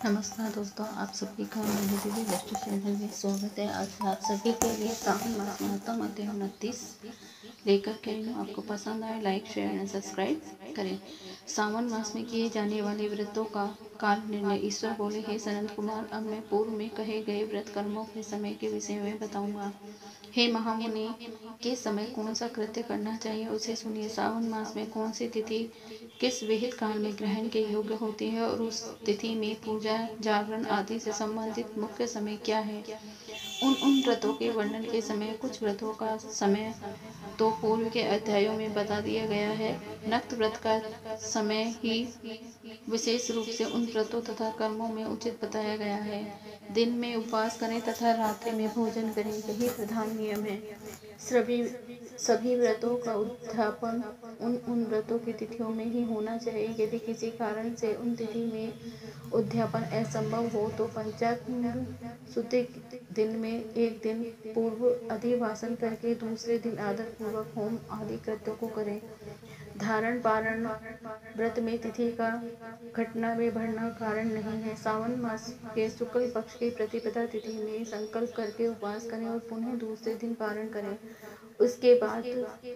नमस्कार दोस्तों, आप सभी का मेरे दिव्य दृष्टि चैनल में स्वागत है। आज आप सभी के लिए सावन मास महत्तम अध्याय 29 लेकर के आई हूँ। आपको पसंद आए लाइक शेयर एंड सब्सक्राइब करें। सावन मास में किए जाने वाले व्रतों का काल निर्णय। ईश्वर बोले, हे सनंद कुमार, अब मैं पूर्व में कहे गए व्रत कर्मों के समय के विषय में बताऊंगा। हे महामुनि, किस समय कौन सा कृत्य करना चाहिए उसे सुनिए। सावन मास में कौन सी तिथि किस विहित काल में ग्रहण के योग्य होती है और उस तिथि में पूजा जागरण आदि से संबंधित मुख्य समय क्या है। उन व्रतों के वर्णन के समय कुछ व्रतों का समय तो पूर्व के अध्यायों में बता दिया गया है। नक्त व्रत का समय ही विशेष रूप से उन व्रतों तथा कर्मों में उचित बताया गया है। दिन में उपवास करें तथा रात्रि में भोजन करें, यही प्रधान नियम है। सभी व्रतों का उद्यापन उन व्रतों की तिथियों में ही होना चाहिए। यदि किसी कारण से उन तिथि में उद्यापन असंभव हो तो पंचांग शुद्धि दिन में एक दिन पूर्व अधिवासन करके दूसरे दिन आदर पूर्वक होम आदि कृत्यों को करें। धारण पारण व्रत में तिथि का घटना में बढ़ना कारण नहीं है। सावन मास के शुक्ल पक्ष की प्रतिपदा तिथि में संकल्प करके उपवास करें और पुनः दूसरे दिन पारण करें। उसके बाद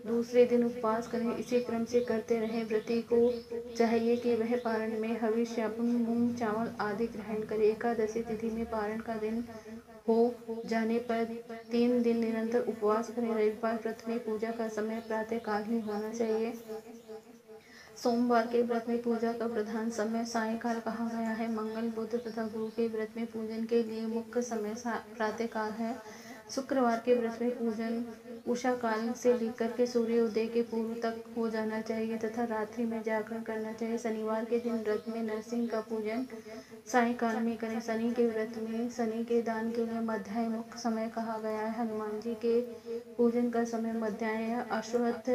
दूसरे दिन उपवास करें। इसी क्रम से करते रहे। व्रती को चाहिए कि वह पारण में हविष्य मूंग चावल आदि ग्रहण करे। एकादशी तिथि में पारण का दिन हो जाने पर 3 दिन निरंतर उपवास करें। रविवार व्रत में पूजा का समय प्रातः काल ही होना चाहिए। सोमवार के व्रत में पूजा का प्रधान समय सायंकाल कहा गया है। मंगल बुध तथा गुरु के व्रत में पूजन के लिए मुख्य समय प्रातः काल है। शुक्रवार के व्रत में पूजन उषा काल से लेकर के सूर्योदय के पूर्व तक हो जाना चाहिए तथा रात्रि में जागरण करना चाहिए। शनिवार के दिन व्रत में नरसिंह का पूजन सायंकाल में करें। शनि के व्रत में शनि के दान के लिए मध्याह्न मुख्य समय कहा गया है। हनुमान जी के पूजन का समय मध्याह्न। अश्वत्थ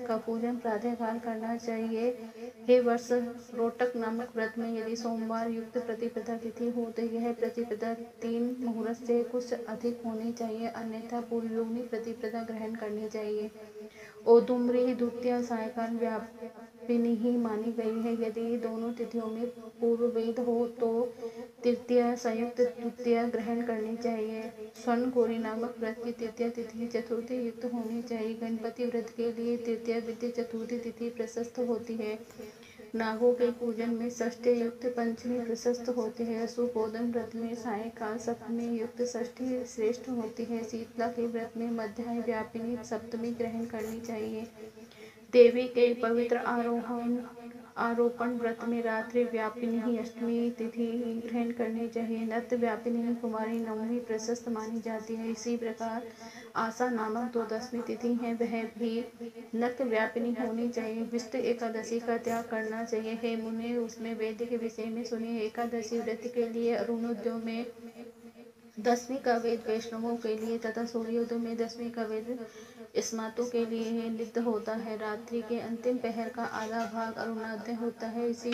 का पूजन प्रातः काल करना चाहिए। हे वर्ष रोटक नामक व्रत में यदि सोमवार युक्त प्रतिपदा तिथि हो तो यह प्रतिपदा 3 मुहूर्त से कुछ अधिक होनी चाहिए, अन्यथा पूर्वयोगिनी प्रतिपदा ग्रहण करनी चाहिए। औदुम्बरी द्वितीया सायंकाल व्यापिनी ही मानी गई है। यदि दोनों तिथियों में पूर्व वेद हो तो तृतीया संयुक्त द्वितीया ग्रहण करनी चाहिए। स्वर्ण गौरी नामक व्रत की तृतीया तिथि चतुर्थी युक्त होनी चाहिए। गणपति व्रत के लिए तृतीया विद्या चतुर्थी तिथि प्रशस्त होती है। नागों के पूजन में षष्ठी युक्त पंचमी प्रशस्त होती है। सुपोदन व्रत में सायंकाल सप्तमी युक्त षष्ठी श्रेष्ठ होती है। शीतला के व्रत में मध्याह्न व्यापिनी सप्तमी ग्रहण करनी चाहिए। देवी के पवित्र आरोपण व्रत में रात्रि व्यापिनी ही अष्टमी तिथि ग्रहण करनी चाहिए। नत व्यापिनी कुमारी नवमी प्रशस्त मानी जाती है। इसी प्रकार आशा नामक 12वीं तिथि है, वह भी नत व्यापिनी होनी चाहिए। विष्ट एकादशी का त्याग करना चाहिए। हे मुने, उसमें वेद के विषय में सुनिए। एकादशी व्रत के लिए अरुणोदय में 10वीं का वेद वैष्णवों के लिए तथा सूर्योदय में 10वीं का वेद स्मार्तों के लिए नित्य होता है। रात्रि के अंतिम पहर का आधा भाग अरुणोदय होता है। इसी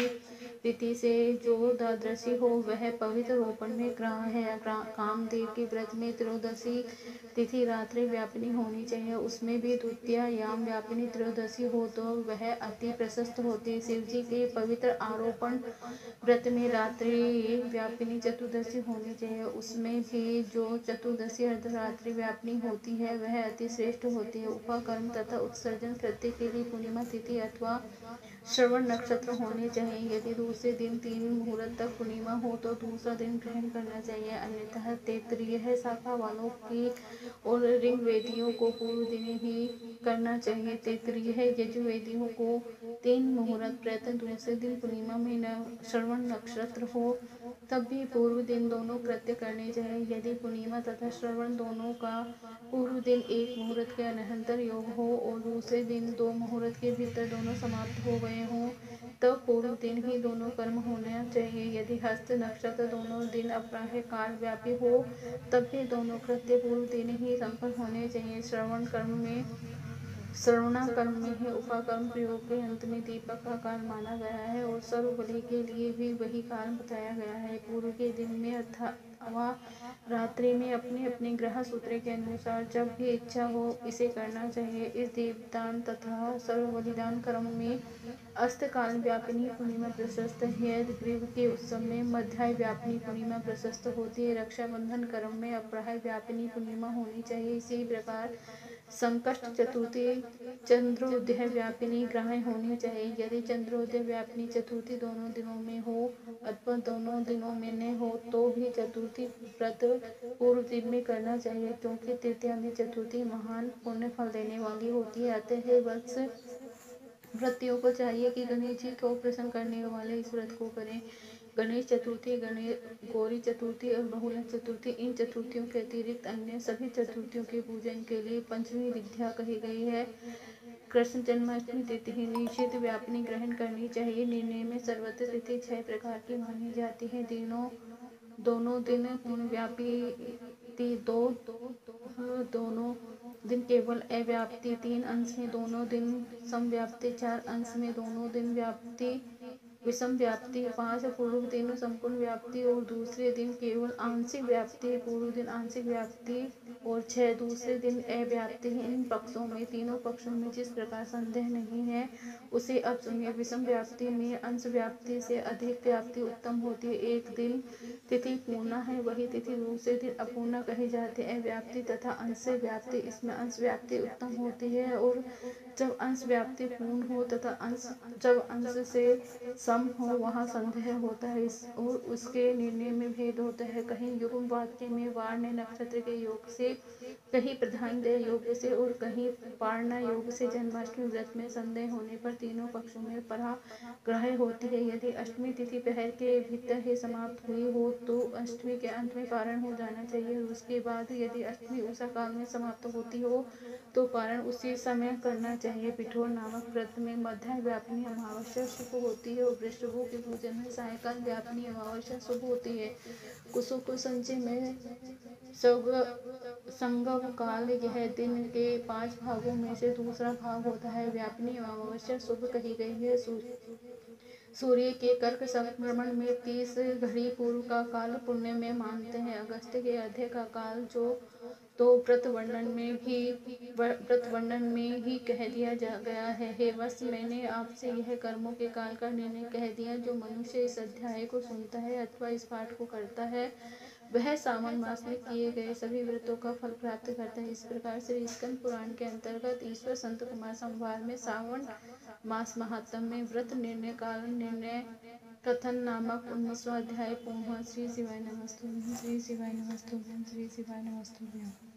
तिथि से जो द्वादशी हो वह पवित्र रोपण में ग्रह है। कामदेव के व्रत में त्रयोदशी तिथि रात्रि व्यापिनी होनी चाहिए। उसमें भी द्वितीया याम व्यापिनी त्रयोदशी हो तो वह अति प्रशस्त होती है। शिव जी के पवित्र आरोपण व्रत में रात्रि व्यापिनी चतुर्दशी होनी चाहिए। उसमें भी जो चतुर्दशी अर्धरात्रि व्यापिनी होती है वह अति श्रेष्ठ होती है। उपकर्म तथा उत्सर्जन कृत्य के लिए पूर्णिमा तिथि अथवा श्रवण नक्षत्र होने चाहिए। यदि दूसरे दिन 3 मुहूर्त तक पूर्णिमा हो तो दूसरा दिन ग्रहण करना चाहिए, अन्यथा तैत्तिरीय शाखा वालों की और ऋग्वेदियों को पूर्व दिन ही करना चाहिए। तैत्तिरीय यजुर्वेदियों को 3 मुहूर्त प्रयत्न दूसरे दिन पूर्णिमा में श्रवण नक्षत्र हो तब भी पूर्व दिन दोनों कृत्य करने चाहिए। यदि पूर्णिमा तथा श्रवण दोनों का पूर्व दिन 1 मुहूर्त के अनंतर योग हो और दूसरे दिन 2 मुहूर्त के भीतर दोनों समाप्त हो गए हों तब पूर्व दिन ही दोनों कर्म होना चाहिए। यदि हस्त नक्षत्र दोनों दिन अपराह्न काल व्यापी हो तब भी दोनों कृत्य पूर्व दिन ही संपन्न होने चाहिए। श्रवण कर्म में श्रवणा कर्म में है, उपाकर्म प्रयोग के अंत में दीपक का काल माना गया है और सर्वबलि के लिए भी वही काल बताया गया है। पूर्व के दिन में अथवा रात्रि में अपने अपने ग्रह सूत्र के अनुसार जब भी इच्छा हो इसे करना चाहिए। इस दीपदान तथा सर्व बलिदान कर्म में अस्त काल व्यापिनी पूर्णिमा प्रशस्त है। ग्रीव के उत्सव में मध्याय व्यापिनी पूर्णिमा प्रशस्त होती है। रक्षाबंधन कर्म में अपराह्न व्यापिनी पूर्णिमा होनी चाहिए। इसी प्रकार संकष्ट चतुर्थी चंद्रोदय व्यापिनी ग्रहण होनी चाहिए। यदि चंद्रोदय व्यापिनी चतुर्थी दोनों दिनों में हो अथवा दोनों दिनों में न हो तो भी चतुर्थी व्रत पूर्व दिन में करना चाहिए, क्योंकि तृतीया में चतुर्थी महान पुण्य फल देने वाली होती है। अतः वत्स व्रतियों को चाहिए कि गणेश जी को प्रसन्न करने वाले इस व्रत को करें। गणेश चतुर्थी, गौरी चतुर्थी और बहुला चतुर्थी, इन चतुर्थियों के अतिरिक्त अन्य सभी चतुर्थियों के पूजन के लिए पंचमी तिथियां कही गई है। कृष्ण जन्माष्टमी तिथि निषेध व्यापिनी ग्रहण करनी चाहिए। निर्णय में सर्वत्र तिथि 6 प्रकार की मानी जाती है। दोनों दिन व्यापी दोनों दिन केवल अव्याप्ति 3 अंश में, दोनों दिन समव्याप्ति 4 अंश में, दोनों दिन व्याप्ति विषम व्याप्ति 5 पूर्व दिन संपूर्ण व्याप्ति और दूसरे दिन केवल आंशिक व्याप्ति, पूर्व दिन आंशिक व्याप्ति और 6 दूसरे दिन अव्याप्ति है। इन पक्षों में तीनों पक्षों में जिस प्रकार संदेह नहीं है उसे अब सुनिए। विषम व्याप्ति में अंश व्याप्ति से अधिक व्याप्ति उत्तम होती है। एक दिन तिथि पूर्णा है, वही तिथि दूसरे दिन अपूर्णा कही जाती है। अव्याप्ति तथा अंश व्याप्ति, इसमें अंश व्याप्ति उत्तम होती है और जब अंश व्याप्ति पूर्ण हो तथा जब अंश से सम हो वहाँ संदेह होता है और उसके निर्णय में भेद होता है। कहीं युग्म वाक्य में वार्ण्य नक्षत्र के योग से, कहीं प्रधानदेय योग से और कहीं पारणा योग से जन्माष्टमी व्रत में संदेह होने पर तीनों पक्षों में पराग्रह होती है। यदि अष्टमी तिथि पहर के भीतर ही समाप्त हुई हो तो अष्टमी के अंत में पारण हो जाना चाहिए। उसके बाद यदि अष्टमी उषा काल में समाप्त होती हो तो पारण उसी समय करना चाहिए। पिठोर नामक व्रत में मध्याह्न व्यापिनी अमावस्या शुभ होती है और वृषभों के पूजन में सायकाल व्यापिनी अमावस्या शुभ होती है। कुसुम को संचय में संगम काल यह दिन के 5 भागों में से दूसरा भाग होता है। व्यापिनी अमावस्या शुभ कही गई है। सूर्य के कर्क संक्रमण में 30 घड़ी पूर्व का काल पुण्य में मानते हैं। अगस्त्य के अर्घ्य का काल जो तो व्रत वर्णन में ही कह दिया गया है। हे वत्स, मैंने आपसे यह कर्मों के काल का निर्णय कह दिया। जो मनुष्य इस अध्याय को सुनता है अथवा इस पाठ को करता है वह सावन मास में किए गए सभी व्रतों का फल प्राप्त करता है। इस प्रकार से स्कंद पुराण के अंतर्गत ईश्वर संत कुमार संवाद में सावन मास महात्म्य में व्रत निर्णय काल निर्णय कथन नामक 19वां अध्याय पूर्ण। श्री शिवाय नमस्तुभ्यं, श्री शिवाय नमस्तुभ्यं, श्री शिवाय नमस्तुभ्यं।